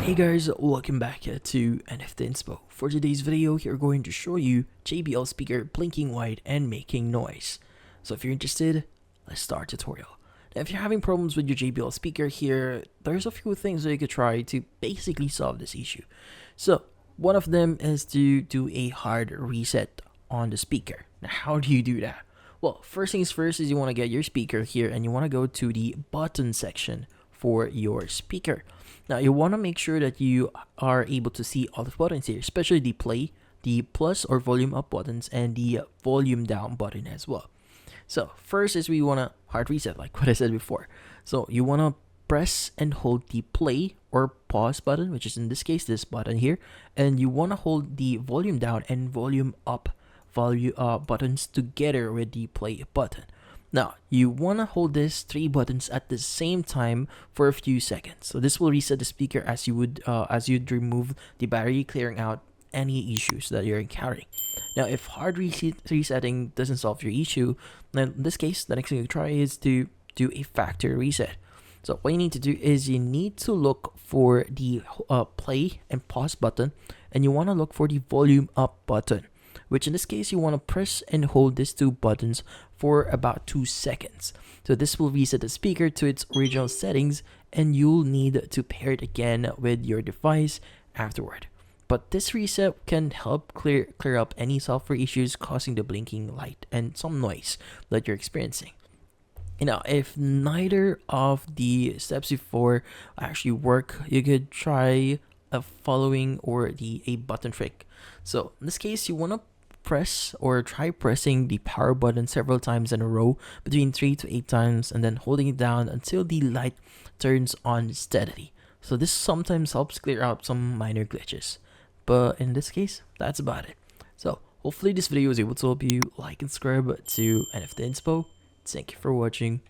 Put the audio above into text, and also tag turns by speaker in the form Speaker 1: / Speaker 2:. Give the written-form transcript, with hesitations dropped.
Speaker 1: Hey guys, welcome back to NFT Inspo. For today's video, we're going to show you JBL speaker blinking white and making noise. So if you're interested, let's start tutorial. Now, if you're having problems with your JBL speaker here, there's a few things that you could try to basically solve this issue. So one of them is to do a hard reset on the speaker. Now how do you do that? Well, first things first is you want to get your speaker here and you want to go to the button section for your speaker. Now you want to make sure that you are able to see all the buttons here, especially the play, the plus or volume up buttons, and the volume down button as well. So first is we want to hard reset, like what I said before. So you want to press and hold the play or pause button, which is in this case this button here, and you want to hold the volume down and volume up buttons together with the play button. Now, you want to hold these three buttons at the same time for a few seconds. So this will reset the speaker as you'd remove the battery, clearing out any issues that you're encountering. Now, if hard resetting doesn't solve your issue, then in this case, the next thing you try is to do a factory reset. So what you need to do is you need to look for the play and pause button, and you want to look for the volume up button, which in this case you want to press and hold these two buttons for about 2 seconds. So this will reset the speaker to its original settings, and you'll need to pair it again with your device afterward. But this reset can help clear up any software issues causing the blinking light and some noise that you're experiencing. Now, if neither of the steps before actually work, you could try a following or a button trick. So in this case, you want to press or try pressing the power button several times in a row, between 3 to 8 times, and then holding it down until the light turns on steadily. So this sometimes helps clear out some minor glitches, but in this case, that's about it. So hopefully this video was able to help you. Like and subscribe to NFT Inspo. Thank you for watching.